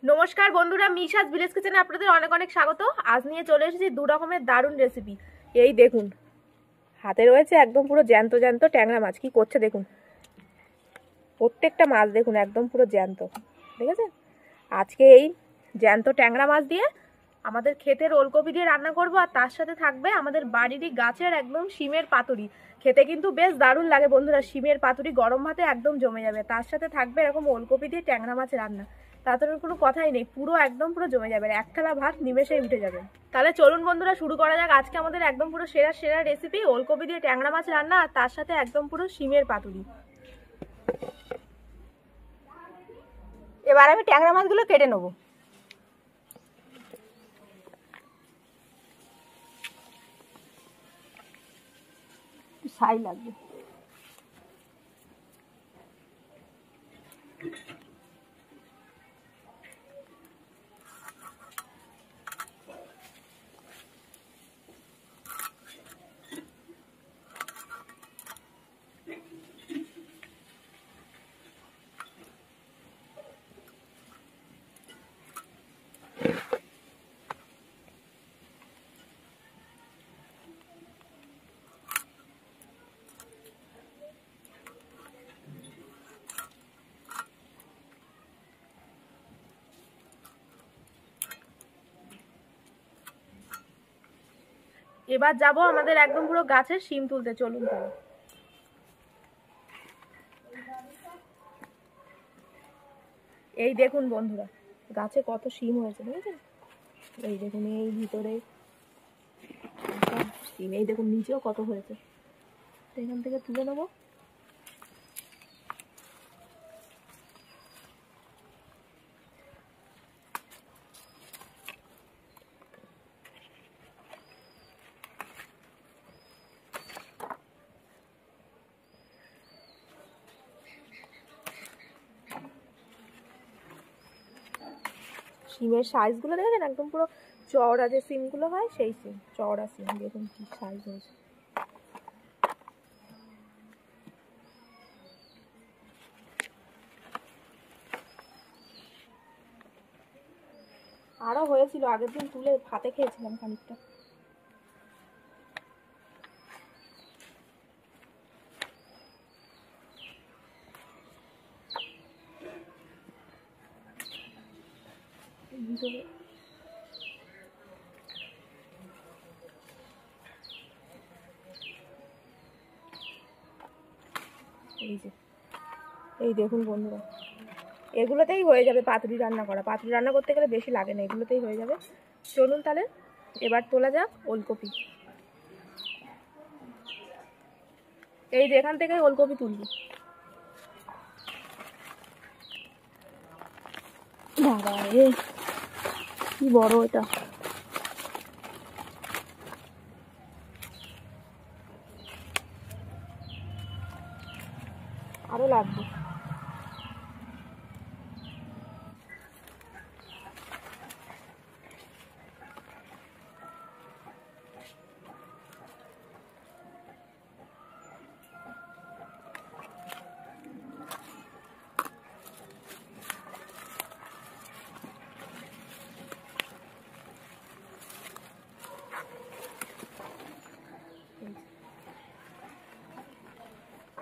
নমস্কার বন্ধুরা, মিশাস ভিলেজ কিচেনে আপনাদের অনেক অনেক স্বাগত। আজ নিয়ে চলে এসেছি দু রকমের দারুণ রেসিপি। এই দেখুন, হাতে রয়েছে একদম পুরো জ্যান্ত জ্যান্ত ট্যাংরা মাছ। কি করছে দেখুন, প্রত্যেকটা মাছ দেখুন একদম পুরো জ্যান্ত, দেখেছেন? আজকে এই জ্যান্ত ট্যাংরা মাছ দিয়ে আমাদের ক্ষেতের ওলকপি দিয়ে রান্না করব, আর তার সাথে থাকবে আমাদের বাড়িরই গাছের একদম শিমের পাতুরি। খেতে কিন্তু বেশ দারুণ লাগে বন্ধুরা, শিমের পাতুরি গরম ভাতে একদম জমে যাবে। তার সাথে থাকবে এরকম ওলকপি দিয়ে ট্যাংরা মাছ রান্না, তাতে কোনো কথাই নেই, পুরো একদম পুরো জমে যাবে, এক থালা ভাত নিমেষেই উঠে যাবে। তাহলে চলুন বন্ধুরা শুরু করা যাক আজকে আমাদের একদম পুরো সেরা সেরা রেসিপি, ওলকপি দিয়ে ট্যাংরা মাছ রান্না, আর তার সাথে একদম পুরো শিমের পাতুরি। এবার আমি ট্যাংরা মাছগুলো কেটে নেবো। ছাই লাগবে। এবার যাব আমাদের একদম পুরো গাছের শিম তুলতে, চলুন তাহলে। এই দেখুন বন্ধুরা, গাছে কত শিম হয়েছে দেখেছেন? এই দেখুন, এই ভিতরে শিম, এই দেখুন নিচেও কত হয়েছে। এখান থেকে তুলে নেবো। শিমের সাইজগুলো দেখেছেন, একদম পুরো চওড়া যে সিমগুলো হয় সেই সিম, চওড়া সিম। দেখুন কি সাইজ হয়েছে। আরো হয়েছিল, আগের দিন তুলে ভাতে খেয়েছিলাম খানিকটা। এই দেখুন বন্ধুরা, এগুলোতেই হয়ে যাবে পাতুরি রান্না করা। পাতুরি রান্না করতে গেলে বেশি লাগে না, এগুলোতেই হয়ে যাবে। চলুন তাহলে এবার তোলা যাক ওলকপি। এই যে এখান থেকে ওলকপি তুলবি। বাবা রে, কি বড় এটা! আরো লাগবে।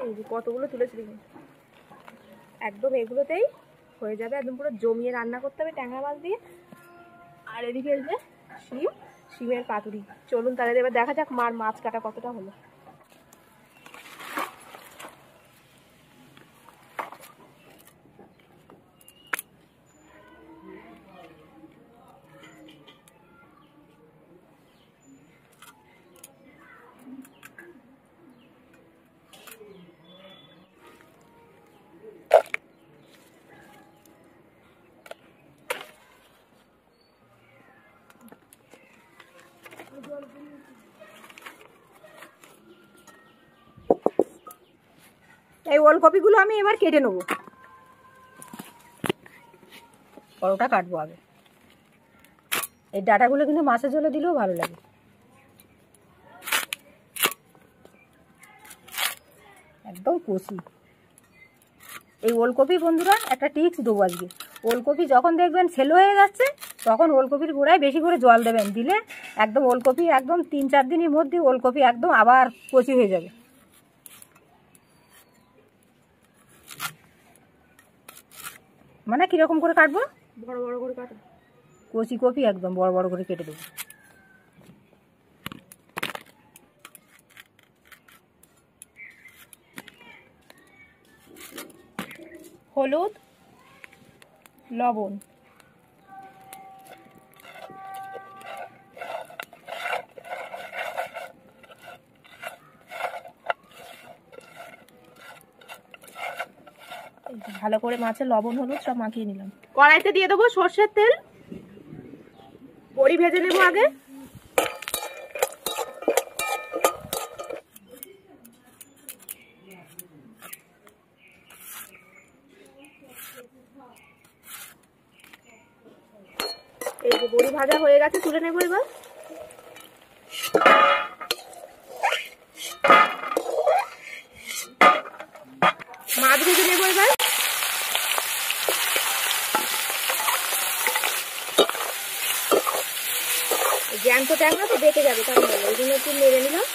এই যে কতগুলো তুলেছি দেখুন, একদম এগুলোতেই হয়ে যাবে। একদম পুরো জমিয়ে রান্না করতে হবে ট্যাংরা মাছ দিয়ে। আর এদিকে এই যে শিম, শিমের পাতুরি। চলুন তাহলে এবার দেখা যাক মার মাছ কাটা কতটা হলো। এই ওলকপিগুলো আমি এবার কেটে নেবো। বড়টা কাটবো আগে। এই ডাটাগুলো কিন্তু মাছের ঝোলে দিলেও ভালো লাগে। একদম কষি। এই ওলকপি বন্ধুরা একটা টিপস দেবো আজকে, ওলকপি যখন দেখবেন সেলো হয়ে যাচ্ছে তখন ওলকপির গোড়ায় বেশি করে জল দেবেন, দিলে একদম ওলকপি একদম 3-4 দিনের মধ্যে ওলকপি একদম আবার কচি হয়ে যাবে। মানে কীরকম করে কাটবো? বড় বড় করে কাটো। কচি কপি একদম বড় বড় করে কেটে দেবো। হলুদ, লবণ, ভালো করে মাছে লবণ হলুদ সব মাখিয়ে নিলাম। কড়াইতে দিয়ে দেবো সর্ষের তেল। বড়ি ভেজে নেবো আগে। এই যে বড়ি ভাজা হয়ে গেছে, তুলে নেবো এবার। মাছ ভেজে নেবো এবার। জ্যান্ত ট্যাংরা তো বেঁকে যাবে, তার মানে ওই জন্য একটু নেড়ে নিলাম,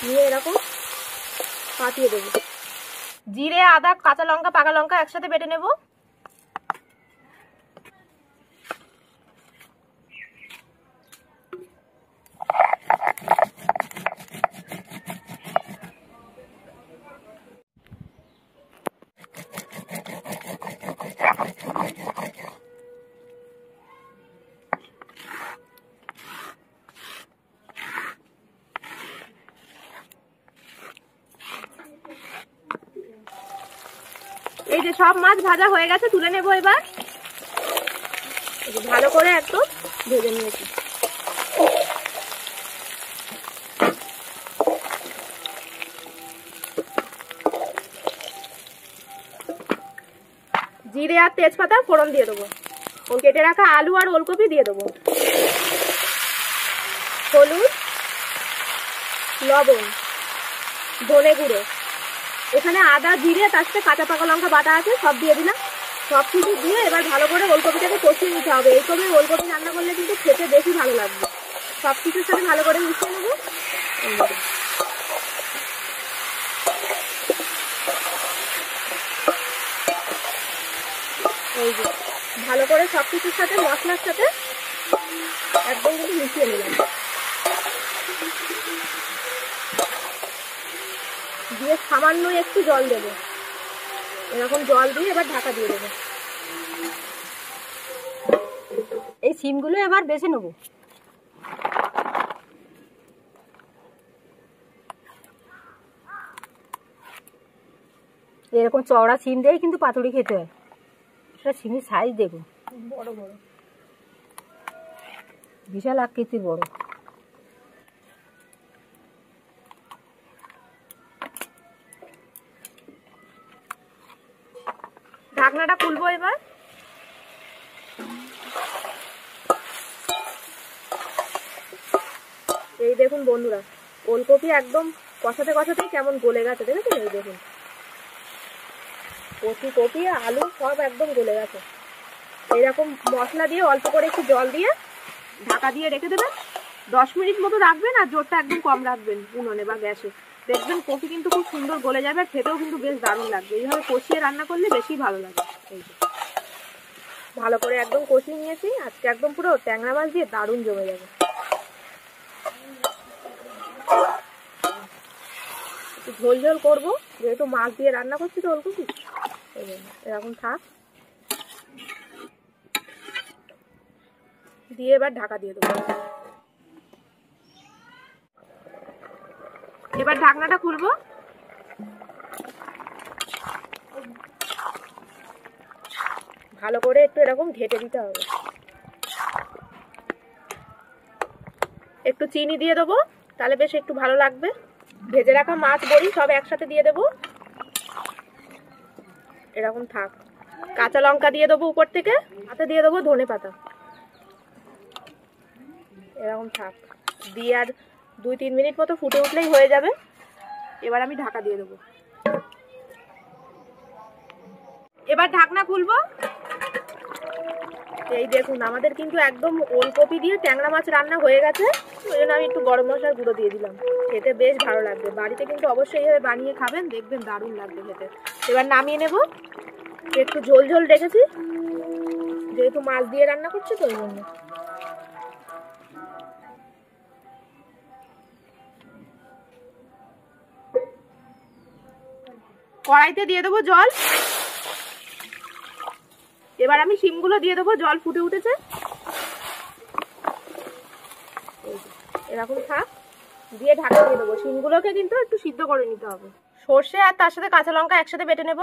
নিয়ে এরকম পাঠিয়ে দেবো। জিরে, আদা, কাঁচা লঙ্কা, পাকা লঙ্কা একসাথে বেটে নেবো। এই যে সব মাছ ভাজা হয়ে গেছে, তুলে নেবো এবার। ভালো করে একটু ভেজে নিয়েছি। জিরে আর তেজপাতা ফোড়ন দিয়ে দেবো। ওই কেটে রাখা আলু আর ওলকপি দিয়ে দেবো। হলুদ, লবণ, ধনে গুঁড়ো, এখানে আদা, জিরে, তার সাথে কাঁচা পাকা লঙ্কা বাটা আছে, সব দিয়ে দিলাম। সব কিছু দিয়ে এবার ভালো করে ওলকপিটাকে কষিয়ে নিতে হবে। এই সময় ওলকপি রান্না করলে কিন্তু খেতে বেশি ভালো লাগবে। সব কিছুর সাথে ভালো করে মিশিয়ে নেবো। এই যে ভালো করে সব কিছুর সাথে মশলার সাথে একদম কিন্তু মিশিয়ে নিলাম। দিয়ে সামান্য একটু জল দেবো। এরকম জল দিয়ে এবার ঢাকা দিয়ে দেবো। এই সিমগুলো এবার বেছে নেবো। এরকম চওড়া সিম দিয়েই কিন্তু পাতুড়ি খেতে হয়। সেটা সিমের সাইজ দেখুন, বড় বড়, বিশাল আকৃতির বড়। ঢাকনাটা খুলবো এবার। এই দেখুন বন্ধুরা, ওলকপি একদম কষাতে কষাতেই কেমন গলে গেছে, দেখেছেন? এই দেখুন কচি কপি আলু সব একদম গলে গেছে। এইরকম মশলা দিয়ে অল্প করে একটু জল দিয়ে ঢাকা দিয়ে রেখে দেবেন। 10 মিনিট মতো রাখবেন, আর জোরটা একদম কম রাখবেন উনুনে বা গ্যাসে। দেখবেন কপি কিন্তু খুব সুন্দর গলে যাবে, আর খেতেও কিন্তু বেশ দারুণ লাগবে। এইভাবে কষিয়ে রান্না করলে বেশি ভালো লাগে। এই যে ভালো করে একদম কষিয়ে নিয়েছি। আজকে একদম পুরো ট্যাংরা মাছ দিয়ে দারুণ জমে যাবে। ঝোল ঝোল করবো, যেহেতু মাছ দিয়ে রান্না করছি তো ওলকপি, এই জন্য এরকম থাক। দিয়ে এবার ঢাকা দিয়ে দেবো। এবার ঢাকনাটা খুলবো। ভালো করে একটু এরকম ঘেটে দিতে হবে। একটু চিনি দিয়ে দেবো, তাহলে বেশ একটু ভালো লাগবে। ভেজে রাখা মাছ বড়ি সব একসাথে দিয়ে দেবো। এরকম থাক। কাঁচা লঙ্কা দিয়ে দেবো উপর থেকে, হাতে দিয়ে দেবো ধনে পাতা। এরকম থাক। দিয়ে আর 2-3 মিনিট মতো ফুটে উঠলেই হয়ে যাবে। এবার আমি ঢাকা দিয়ে দেবো। এবার ঢাকনা খুলবো। এই দেখুন আমাদের কিন্তু একদম ওলকপি দিয়ে ট্যাংরা মাছ রান্না হয়ে গেছে। ওই জন্য আমি একটু গরম মশলার গুঁড়ো দিয়ে দিলাম। খেতে বেশ ভালো লাগবে, বাড়িতে কিন্তু অবশ্যই এইভাবে বানিয়ে খাবেন, দেখবেন দারুণ লাগবে খেতে। এবার নামিয়ে নেব। একটু ঝোল ঝোল রেখেছি, যেহেতু মাছ দিয়ে রান্না করছি তো ওই জন্য। কড়াইতে দিয়ে দেবো জল। এবার আমি শিমগুলো দিয়ে দেবো, জল ফুটে উঠেছে, এরকম থাক, দিয়ে ঢাকা দিয়ে দেবো। শিমগুলোকে কিন্তু একটু সিদ্ধ করে নিতে হবে। সর্ষে আর তার সাথে কাঁচা লঙ্কা একসাথে বেটে নেব।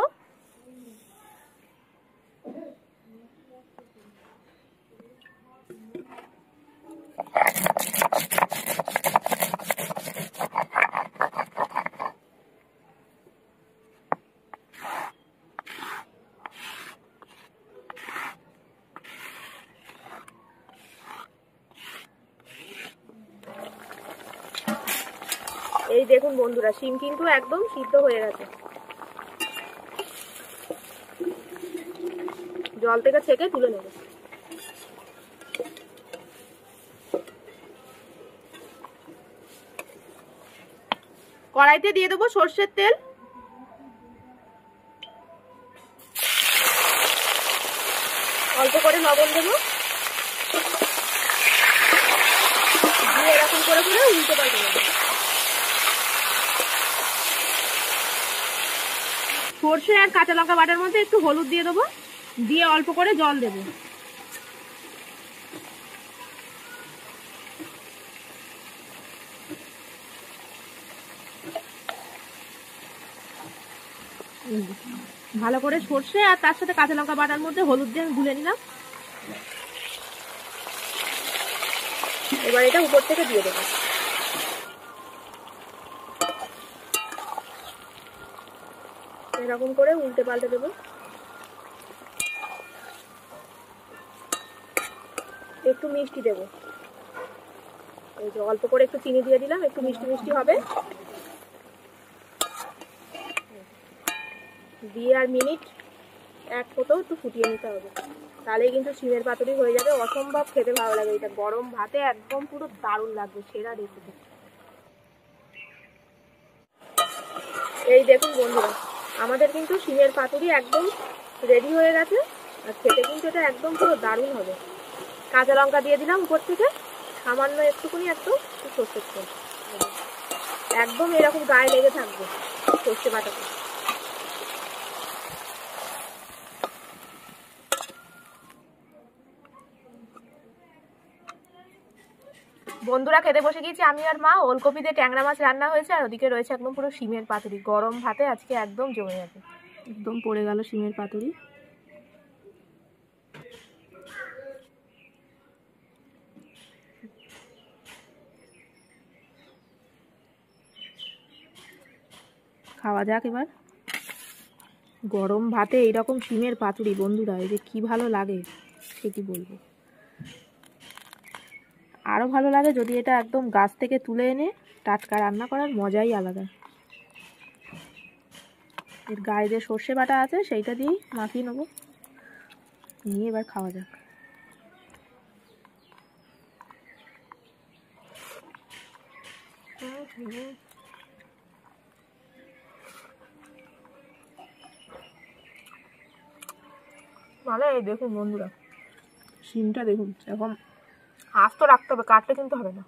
এই দেখুন বন্ধুরা, শিম কিন্তু একদম সিদ্ধ হয়ে গেছে। জল থেকে ছেঁকে তুলে নেব। কড়াইতে দিয়ে দেবো সর্ষের তেল। অল্প করে লবণ দেবো, দিয়ে এরকম করে উল্টে পাল্টে নেব। সর্ষে আর কাঁচা লঙ্কা বাটার মধ্যে একটু হলুদ দিয়ে দেবো, দিয়ে অল্প করে জল দেবো। ভালো করে সর্ষে আর তার সাথে কাঁচা লঙ্কা বাটার মধ্যে হলুদ দিয়ে আমি গুলে নিলাম। এবার এটা উপর থেকে দিয়ে দেবো। এরকম করে উল্টে পাল্টে দেবো। একটু মিষ্টি দেবো, এই যে অল্প করে একটু চিনি দিয়ে দিলাম, একটু মিষ্টি মিষ্টি হবে। দিয়ে আর মিনিট এক মতো একটু ফুটিয়ে নিতে হবে, তাহলেই কিন্তু শিমের পাতুরি হয়ে যাবে। অসম্ভব খেতে ভালো লাগে, এটা গরম ভাতে একদম পুরো দারুণ লাগবে, সেরা রেসিপি। এই দেখুন বন্ধুরা, আমাদের কিন্তু শিমের পাতুরি একদম রেডি হয়ে গেছে, আর খেতে কিন্তু এটা একদম পুরো দারুণ হবে। কাঁচা লঙ্কা দিয়ে দিলাম উপর থেকে, সামান্য একটুকুনি একটু সর্ষের তেল, একদম এরকম গায়ে লেগে থাকবে সর্ষে বাটাতে। বন্ধুরা খেতে বসে গিয়েছি আমি আর মা। ওলকপি দিয়ে ট্যাংরা মাছ রান্না হয়েছে, আর ওদিকে রয়েছে একদম পুরো শিমের পাতুরি। গরম ভাতে আজকে একদম জমে যাবে। একদম পড়ে গেল শিমের পাতুরি। খাওয়া যাক এবার। গরম ভাতে এইরকম শিমের পাতুরি বন্ধুরা, এই যে কি ভালো লাগে সে কি বলবো। আরও ভালো লাগে যদি এটা একদম গাছ থেকে তুলে এনে টাটকা রান্না করার মজাই আলাদা। এর গায়ে যে সর্ষে বাটা আছে সেইটা দিয়েই মাখিয়ে নেবো, নিয়ে এবার খাওয়া যাক। ভালো। এই দেখুন বন্ধুরা, শিমটা দেখুন, এখন আস্ত রাখতে হবে, কাটলে কিন্তু হবে না।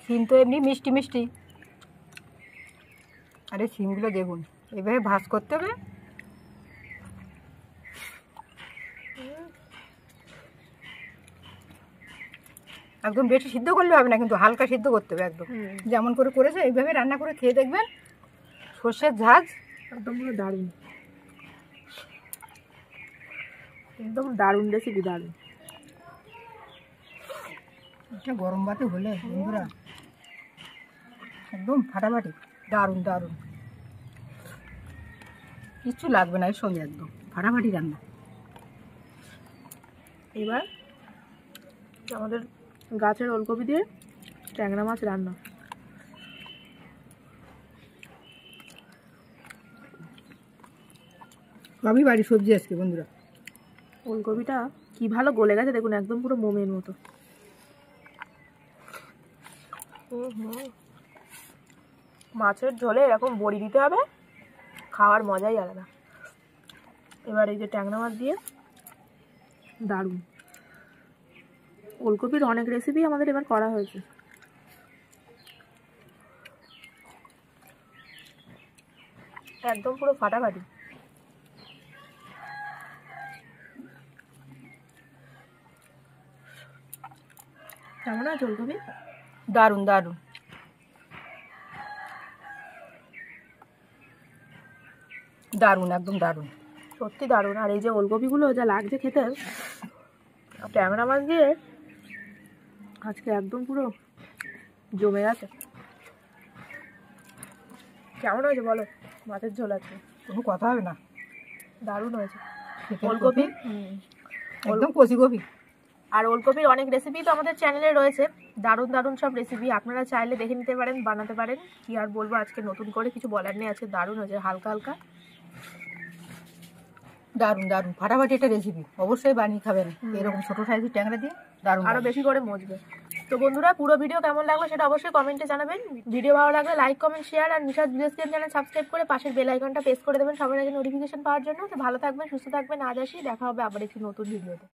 শিম তো এমনি মিষ্টি মিষ্টি, আরে শিমগুলো দেখুন এভাবে ভাজ করতে হবে। একদম বেশি সিদ্ধ করলে হবে না, কিন্তু হালকা সিদ্ধ করতে হবে একদম, যেমন করে করেছে এইভাবে রান্না করে খেয়ে দেখবেন। সর্ষের ঝাঁজ একদম পুরো দারুণ, একদম দারুণ রেসিপি, দারুণ। এটা গরম ভাতে হলে বন্ধুরা একদম ফাটাফাটি, দারুণ দারুণ, কিচ্ছু লাগবে না এর সঙ্গে, একদম ফাটাফাটি রান্না। এবার আমাদের গাছের ওলকপি দিয়ে ট্যাংরা মাছ রান্না। সবই বাড়ির সবজি আজকে বন্ধুরা। ওলকপিটা কি ভালো গলে গেছে দেখুন, একদম পুরো মোমের মতো। মাছের ঝোলে এরকম বড়ি দিতে হবে, খাওয়ার মজাই আলাদা। এবার এই যে ট্যাংরা মাছ দিয়ে দারুণ। ওলকপির অনেক রেসিপি আমাদের এবার করা হয়েছে। একদম পুরো ফাটাফাটি। কেমন আছে ওলকপি? দারুণ দারুণ দারুণ, একদম দারুণ, সত্যি দারুণ। আর এই যে ওলকপিগুলো যা লাগছে খেতে, ট্যাংরা মাছ দিয়ে আজকে একদম পুরো জমে গেছে। কেমন হয়েছে বলো? মাছের ঝোল আছে, কোনো কথা হবে না, দারুণ হয়েছে। খেতে ওলকপি একদম কচি কপি। আর ওলকপির অনেক রেসিপি তো আমাদের চ্যানেলে রয়েছে, দারুণ দারুণ সব রেসিপি। আপনারা চাইলে দেখে নিতে পারেন, বানাতে পারেন। কি আর বলবো, আজকে নতুন করে কিছু বলার নেই, আজকে দারুণ হয়েছে। হালকা হালকা দারুণ দারুণ ফাটাফাটি একটা রেসিপি, অবশ্যই বানিয়ে খাবেন এরকম ছোটো সাইজের ট্যাংরা দিয়ে, দারুণ। আরও বেশি করে মজবে। তো বন্ধুরা, পুরো ভিডিও কেমন লাগলো সেটা অবশ্যই কমেন্টে জানাবেন। ভিডিও ভালো লাগলে লাইক, কমেন্ট, শেয়ার আর Nishad village kitchen channel subscribe করে পাশের বেল আইকনটা প্রেস করে দেবেন সবার আগে নোটিফিকেশন পাওয়ার জন্য। তো ভালো থাকবেন, সুস্থ থাকবেন। আজ আসি, দেখা হবে আবার একটি নতুন ভিডিওতে।